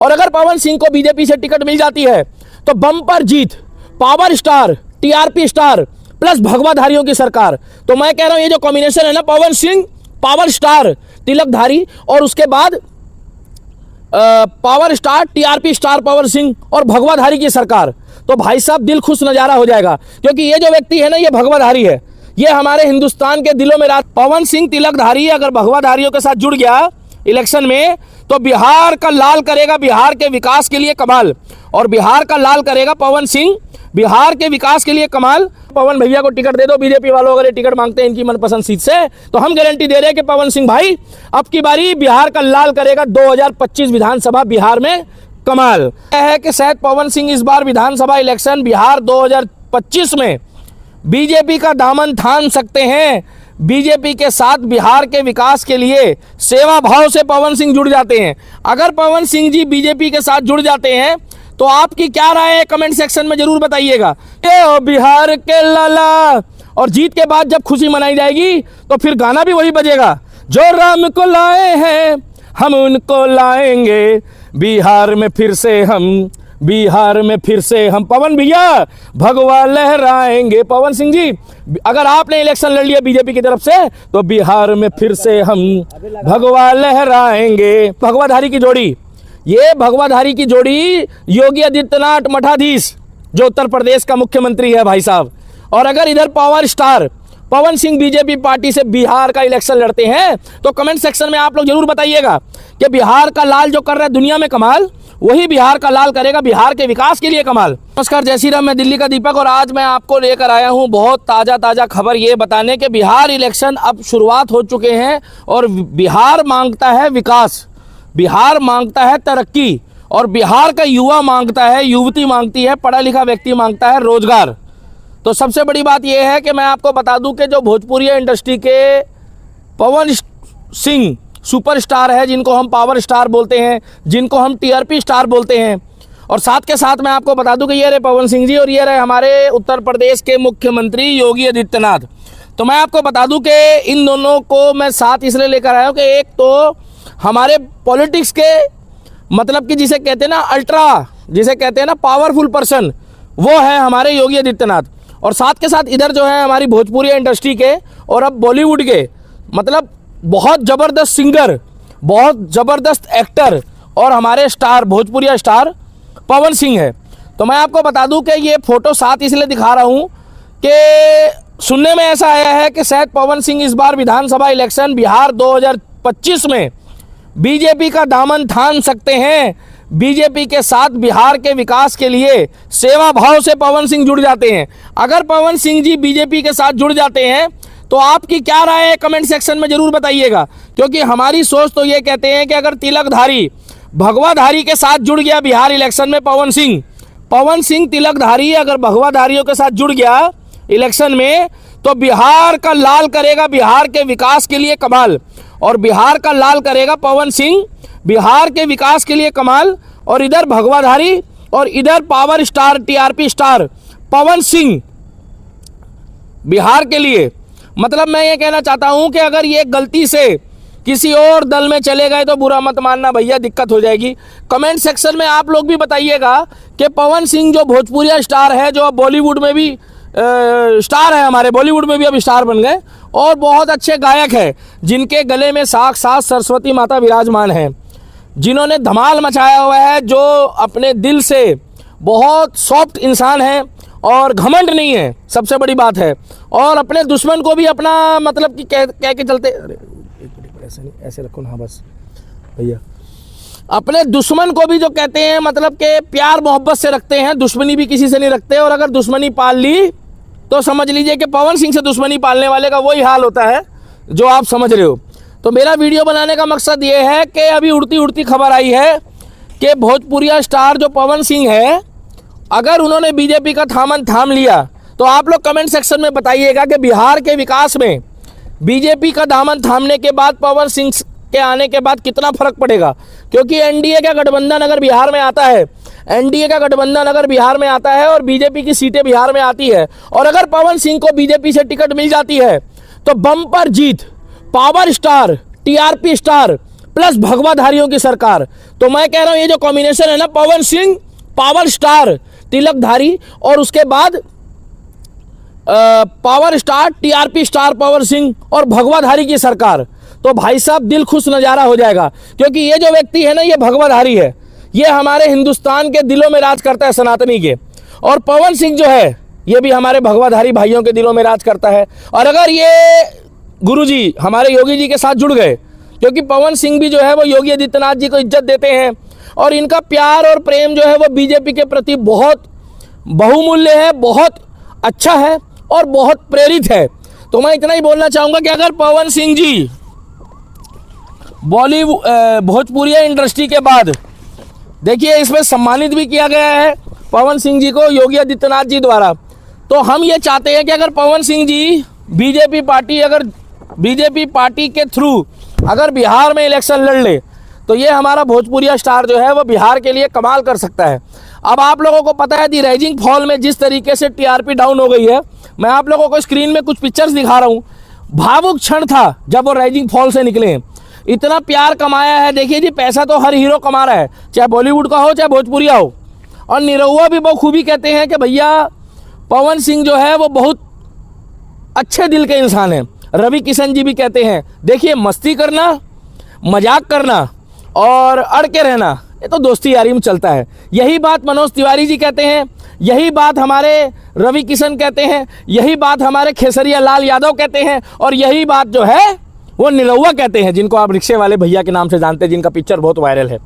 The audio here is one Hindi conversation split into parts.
और अगर पवन सिंह को बीजेपी से टिकट मिल जाती है तो बम्पर जीत, power star, TRP star plus भगवाधारियों की सरकार। तो मैं कह रहा हूं ये जो कॉम्बिनेशन है ना, पवन सिंह, पावर स्टार, तिलकधारी और उसके बाद power star, TRP star Pawan Singh और भगवाधारी की सरकार, तो भाई साहब दिल खुश नजारा हो जाएगा। क्योंकि ये जो व्यक्ति है ना, ये भगवाधारी है, ये हमारे हिंदुस्तान के दिलों में पवन सिंह तिलकधारी अगर भगवाधारियों के साथ जुड़ गया इलेक्शन में तो बिहार का लाल करेगा, बिहार के विकास के लिए कमाल। और बिहार का लाल करेगा पवन सिंह, बिहार के विकास के लिए कमाल। पवन भैया को टिकट दे दो, बीजेपी वालों अगर ये टिकट मांगते हैं इनकी मनपसंद सीट से, तो हम गारंटी दे रहे हैं कि पवन सिंह भाई अब की बारी बिहार का लाल करेगा। 2025 विधानसभा बिहार में कमाल है कि शायद पवन सिंह इस बार विधानसभा इलेक्शन बिहार 2025 में बीजेपी का दामन थाम सकते हैं। बीजेपी के साथ बिहार के विकास के लिए सेवा भाव से पवन सिंह जुड़ जाते हैं। अगर पवन सिंह जी बीजेपी के साथ जुड़ जाते हैं तो आपकी क्या राय है कमेंट सेक्शन में जरूर बताइएगा। ए बिहार के लाला, और जीत के बाद जब खुशी मनाई जाएगी तो फिर गाना भी वही बजेगा, जो राम को लाए हैं हम उनको लाएंगे, बिहार में फिर से हम, बिहार में फिर से हम पवन भैया भगवा लहराएंगे। पवन सिंह जी अगर आपने इलेक्शन लड़ लिया बीजेपी की तरफ से तो बिहार में फिर से हम भगवा लहराएंगे। भगवाधारी की जोड़ी, ये भगवाधारी की जोड़ी योगी आदित्यनाथ मठाधीश जो उत्तर प्रदेश का मुख्यमंत्री है भाई साहब, और अगर इधर power star Pawan Singh BJP party से बिहार का इलेक्शन लड़ते हैं तो कमेंट सेक्शन में आप लोग जरूर बताइएगा कि बिहार का लाल जो कर रहा है दुनिया में कमाल, वही बिहार का लाल करेगा बिहार के विकास के लिए कमाल। नमस्कार, जय श्री राम, मैं दिल्ली का दीपक और आज मैं आपको लेकर आया हूं बहुत ताज़ा खबर ये बताने के बिहार इलेक्शन अब शुरुआत हो चुके हैं और बिहार मांगता है विकास, बिहार मांगता है तरक्की और बिहार का युवा मांगता है, युवती मांगती है, पढ़ा लिखा व्यक्ति मांगता है रोजगार। तो सबसे बड़ी बात यह है कि मैं आपको बता दूं कि जो भोजपुरी इंडस्ट्री के पवन सिंह सुपरस्टार है, जिनको हम पावर स्टार बोलते हैं, जिनको हम टीआरपी स्टार बोलते हैं, और साथ के साथ मैं आपको बता दूं कि ये रहे पवन सिंह जी और ये रहे हमारे उत्तर प्रदेश के मुख्यमंत्री योगी आदित्यनाथ। तो मैं आपको बता दूं कि इन दोनों को मैं साथ इसलिए लेकर आया हूं कि एक तो हमारे पॉलिटिक्स के मतलब कि जिसे कहते हैं ना अल्ट्रा, जिसे कहते हैं ना पावरफुल पर्सन, वो है हमारे योगी आदित्यनाथ, और साथ के साथ इधर जो है हमारी भोजपुरी इंडस्ट्री के और अब बॉलीवुड के मतलब बहुत ज़बरदस्त सिंगर, बहुत ज़बरदस्त एक्टर और हमारे स्टार, भोजपुरिया स्टार पवन सिंह है। तो मैं आपको बता दूं कि ये फ़ोटो साथ इसलिए दिखा रहा हूं कि सुनने में ऐसा आया है कि शायद पवन सिंह इस बार विधानसभा इलेक्शन बिहार 2025 में बीजेपी का दामन थाम सकते हैं। बीजेपी के साथ बिहार के विकास के लिए सेवा भाव से पवन सिंह जुड़ जाते हैं। अगर पवन सिंह जी बीजेपी के साथ जुड़ जाते हैं तो आपकी क्या राय है कमेंट सेक्शन में जरूर बताइएगा। क्योंकि हमारी सोच तो ये कहते हैं कि अगर तिलकधारी भगवाधारी के साथ जुड़ गया बिहार इलेक्शन में पवन सिंह तिलकधारी अगर भगवाधारियों के साथ जुड़ गया इलेक्शन में तो बिहार का लाल करेगा, बिहार के विकास के लिए कमाल। और बिहार का लाल करेगा पवन सिंह, बिहार के विकास के लिए कमाल। और इधर भगवाधारी और इधर power star, TRP star Pawan Singh Bihar के लिए। मतलब मैं ये कहना चाहता हूं कि अगर ये गलती से किसी और दल में चले गए तो बुरा मत मानना भैया, दिक्कत हो जाएगी। कमेंट सेक्शन में आप लोग भी बताइएगा कि पवन सिंह जो भोजपुरिया स्टार है, जो अब बॉलीवुड में भी स्टार है, हमारे बॉलीवुड में भी अब स्टार बन गए और बहुत अच्छे गायक है, जिनके गले में साक्षात सरस्वती माता विराजमान है, जिन्होंने धमाल मचाया हुआ है, जो अपने दिल से बहुत सॉफ्ट इंसान है और घमंड नहीं है, सबसे बड़ी बात है। और अपने दुश्मन को भी अपना मतलब कि कह के चलते, अरे एक मिनट ऐसे नहीं, ऐसे रखो ना, हाँ बस भैया, अपने दुश्मन को भी जो कहते हैं मतलब कि प्यार मोहब्बत से रखते हैं, दुश्मनी भी किसी से नहीं रखते। और अगर दुश्मनी पाल ली तो समझ लीजिए कि पवन सिंह से दुश्मनी पालने वाले का वही हाल होता है जो आप समझ रहे हो। तो मेरा वीडियो बनाने का मकसद ये है कि अभी उड़ती उड़ती खबर आई है कि भोजपुरिया स्टार जो पवन सिंह है, अगर उन्होंने बीजेपी का थामन थाम लिया तो आप लोग कमेंट सेक्शन में बताइएगा कि बिहार के विकास में बीजेपी का दामन थामने के बाद पवन सिंह के आने के बाद कितना फर्क पड़ेगा। क्योंकि एनडीए का गठबंधन अगर बिहार में आता है, एनडीए का गठबंधन अगर बिहार में आता है और बीजेपी की सीटें बिहार में आती है, और अगर पवन सिंह को बीजेपी से टिकट मिल जाती है तो बम्पर जीत, power star, TRP star plus भगवाधारियों की सरकार। तो मैं कह रहा हूं ये जो कॉम्बिनेशन है ना, पवन सिंह पावर स्टार तिलकधारी और उसके बाद power star TRP star Pawan Singh और भगवाधारी की सरकार, तो भाई साहब दिल खुश नजारा हो जाएगा। क्योंकि ये जो व्यक्ति है ना, ये भगवाधारी है, ये हमारे हिंदुस्तान के दिलों में राज करता है, सनातनी के। और पवन सिंह जो है ये भी हमारे भगवाधारी भाइयों के दिलों में राज करता है। और अगर ये गुरुजी हमारे योगी जी के साथ जुड़ गए, क्योंकि पवन सिंह भी जो है वो योगी आदित्यनाथ जी को इज्जत देते हैं और इनका प्यार और प्रेम जो है वो बीजेपी के प्रति बहुत बहुमूल्य है, बहुत अच्छा है और बहुत प्रेरित है। तो मैं इतना ही बोलना चाहूँगा कि अगर पवन सिंह जी बॉलीवुड भोजपुरी इंडस्ट्री के बाद, देखिए इसमें सम्मानित भी किया गया है पवन सिंह जी को योगी आदित्यनाथ जी द्वारा, तो हम ये चाहते हैं कि अगर पवन सिंह जी बीजेपी पार्टी के थ्रू अगर बिहार में इलेक्शन लड़ ले तो ये हमारा भोजपुरिया स्टार जो है वो बिहार के लिए कमाल कर सकता है। अब आप लोगों को पता है दी राइजिंग फॉल में जिस तरीके से टीआरपी डाउन हो गई है, मैं आप लोगों को स्क्रीन में कुछ पिक्चर्स दिखा रहा हूँ। भावुक क्षण था जब वो राइजिंग फॉल से निकले, इतना प्यार कमाया है। देखिए जी, पैसा तो हर हीरो कमा रहा है, चाहे बॉलीवुड का हो चाहे भोजपुरिया हो। और निरहुआ भी बखूबी कहते हैं कि भैया पवन सिंह जो है वो बहुत अच्छे दिल के इंसान हैं। रवि किशन जी भी कहते हैं देखिए मस्ती करना, मजाक करना और अड़ के रहना ये तो दोस्ती यारी में चलता है। यही बात मनोज तिवारी जी कहते हैं, यही बात हमारे रवि किशन कहते हैं, यही बात हमारे खेसरिया लाल यादव कहते हैं और यही बात जो है वो निरहुआ कहते हैं, जिनको आप रिक्शे वाले भैया के नाम से जानते हैं, जिनका पिक्चर बहुत वायरल है।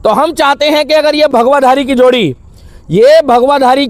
तो हम चाहते हैं कि अगर ये भगवाधारी की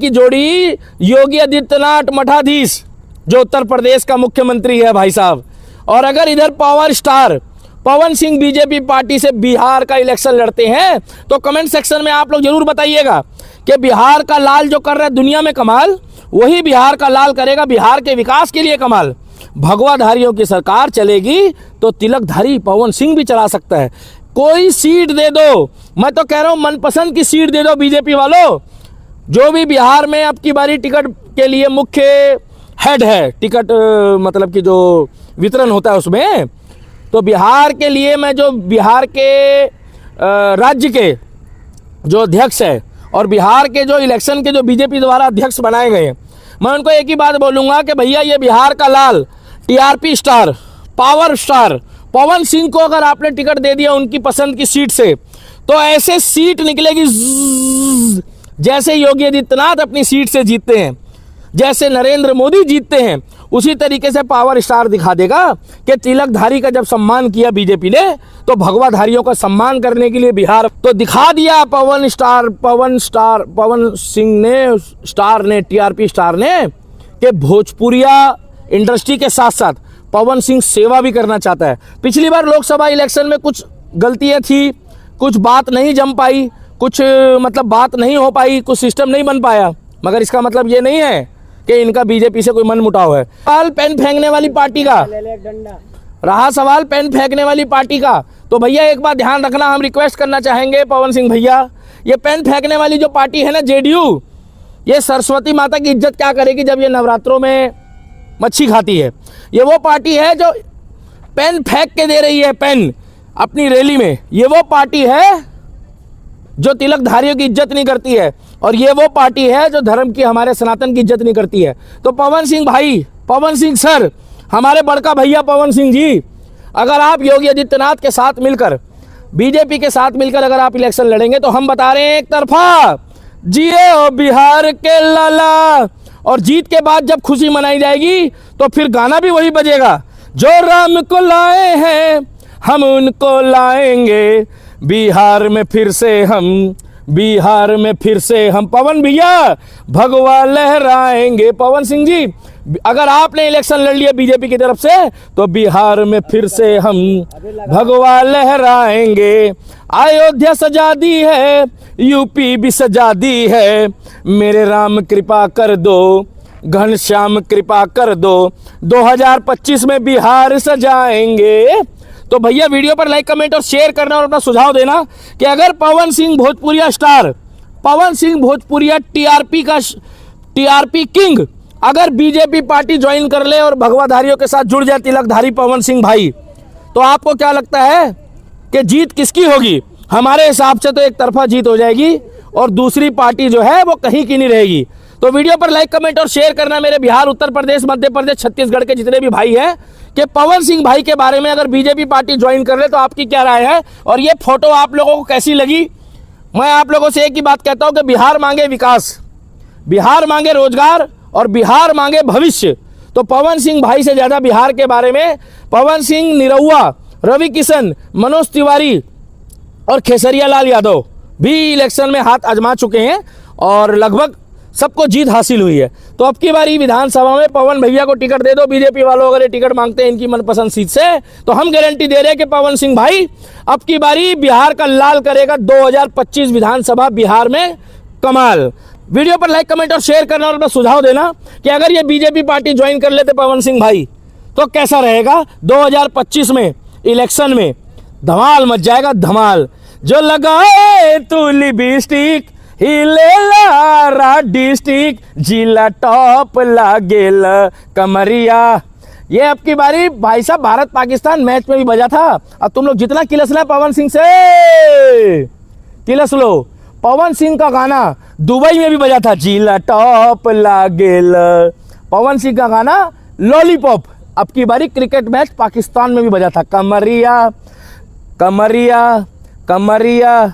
जोड़ी योगी आदित्यनाथ मठाधीश जो उत्तर प्रदेश का मुख्यमंत्री है भाई साहब, और अगर इधर power star Pawan Singh BJP party से बिहार का इलेक्शन लड़ते हैं तो कमेंट सेक्शन में आप लोग जरूर बताइएगा कि बिहार का लाल जो कर रहा है दुनिया में कमाल, वही बिहार का लाल करेगा बिहार के विकास के लिए कमाल। भगवाधारियों की सरकार चलेगी तो तिलकधारी पवन सिंह भी चला सकता है। कोई सीट दे दो, मैं तो कह रहा हूं मनपसंद की सीट दे दो बीजेपी वालों। जो भी बिहार में अब की बारी टिकट के लिए मुख्य हेड है, टिकट मतलब कि जो वितरण होता है उसमें, तो बिहार के लिए मैं जो बिहार के राज्य के जो अध्यक्ष है और बिहार के जो इलेक्शन के जो बीजेपी द्वारा अध्यक्ष बनाए गए हैं, मैं उनको एक ही बात बोलूँगा कि भैया ये बिहार का लाल TRP star power star Pawan Singh को अगर आपने टिकट दे दिया उनकी पसंद की सीट से, तो ऐसे सीट निकलेगी जैसे योगी आदित्यनाथ अपनी सीट से जीतते हैं, जैसे नरेंद्र मोदी जीतते हैं, उसी तरीके से पावर स्टार दिखा देगा कि तिलकधारी का जब सम्मान किया बीजेपी ने तो भगवाधारियों का सम्मान करने के लिए बिहार तो दिखा दिया पवन सिंह ने टीआरपी स्टार ने कि भोजपुरिया इंडस्ट्री के साथ साथ पवन सिंह सेवा भी करना चाहता है। पिछली बार लोकसभा इलेक्शन में कुछ गलतियां थी, कुछ बात नहीं जम पाई, कुछ मतलब बात नहीं हो पाई, कुछ सिस्टम नहीं बन पाया, मगर इसका मतलब ये नहीं है कि इनका बीजेपी से कोई मन मुटाव है। सवाल पेन फेंकने वाली पार्टी का रहा, सवाल पेन फेंकने वाली पार्टी का, तो भैया एक बात ध्यान रखना, हम रिक्वेस्ट करना चाहेंगे पवन सिंह भैया, ये पेन फेंकने वाली जो पार्टी है ना जेडीयू, ये सरस्वती माता की इज्जत क्या करेगी जब ये नवरात्रों में मच्छी खाती है। ये वो पार्टी है जो पेन फेंक के दे रही है पेन अपनी रैली में, ये वो पार्टी है जो तिलकधारियों की इज्जत नहीं करती है और ये वो पार्टी है जो धर्म की हमारे सनातन की इज्जत नहीं करती है। तो पवन सिंह भाई, पवन सिंह सर, हमारे बड़का भैया पवन सिंह जी, अगर आप योगी आदित्यनाथ के साथ मिलकर बीजेपी के साथ मिलकर अगर आप इलेक्शन लड़ेंगे तो हम बता रहे हैं एक तरफा जिए ओ बिहार के लाला, और जीत के बाद जब खुशी मनाई जाएगी तो फिर गाना भी वही बजेगा, जो राम को लाए हैं हम उनको लाएंगे, बिहार में फिर से हम पवन भैया भगवा लहराएंगे। पवन सिंह जी, अगर आपने इलेक्शन लड़ लिया बीजेपी की तरफ से तो बिहार में फिर से हम भगवा लहराएंगे। अयोध्या सजा दी है, यूपी भी सजा दी है, मेरे राम कृपा कर दो, घनश्याम कृपा कर दो, 2025 में बिहार सजाएंगे। तो भैया वीडियो पर लाइक कमेंट और शेयर करना और अपना सुझाव देना कि अगर पवन सिंह भोजपुरिया स्टार, पवन सिंह भोजपुरिया टीआरपी किंग अगर बीजेपी पार्टी ज्वाइन कर ले और भगवाधारियों के साथ जुड़ जाए तिलकधारी पवन सिंह भाई, तो आपको क्या लगता है कि जीत किसकी होगी। हमारे हिसाब से तो एक तरफा जीत हो जाएगी और दूसरी पार्टी जो है वो कहीं की नहीं रहेगी। तो वीडियो पर लाइक, कमेंट और शेयर करना मेरे बिहार, उत्तर प्रदेश, मध्य प्रदेश, छत्तीसगढ़ के जितने भी भाई हैं कि पवन सिंह भाई के बारे में अगर बीजेपी पार्टी ज्वाइन कर ले तो आपकी क्या राय है, और ये फोटो आप लोगों को कैसी लगी। मैं आप लोगों से एक ही बात कहता हूं कि बिहार मांगे विकास, बिहार मांगे रोजगार और बिहार मांगे भविष्य। तो पवन सिंह भाई से ज्यादा बिहार के बारे में पवन सिंह, निरहुआ, रवि किशन, मनोज तिवारी और खेसरिया लाल यादव भी इलेक्शन में हाथ आजमा चुके हैं और लगभग सबको जीत हासिल हुई है। तो अब की बारी विधानसभा में पवन भैया को टिकट दे दो। बीजेपी वालों अगर ये टिकट मांगते हैं इनकी मनपसंद सीट से, तो हम गारंटी दे रहे हैं कि पवन सिंह भाई अब की बारी बिहार का लाल करेगा। 2025 विधानसभा बिहार में कमाल। वीडियो पर लाइक, कमेंट और शेयर करना और अपना सुझाव देना कि अगर ये बीजेपी पार्टी ज्वाइन कर लेते पवन सिंह भाई तो कैसा रहेगा। 2025 में इलेक्शन में धमाल मच जाएगा, धमाल। जो लगाए तू लिपस्टिक हिलेला डिस्ट्रिक्ट, जिला टॉप लागेल कमरिया। ये अब की बारी भाई साहब भारत पाकिस्तान मैच में भी बजा था। अब तुम लोग जितना किलसना पवन सिंह से किलस लो। पवन सिंह का गाना दुबई में भी बजा था, जिला टॉप लागेल। पवन सिंह का गाना लॉलीपॉप अब की बारी क्रिकेट मैच पाकिस्तान में भी बजा था, कमरिया कमरिया कमरिया।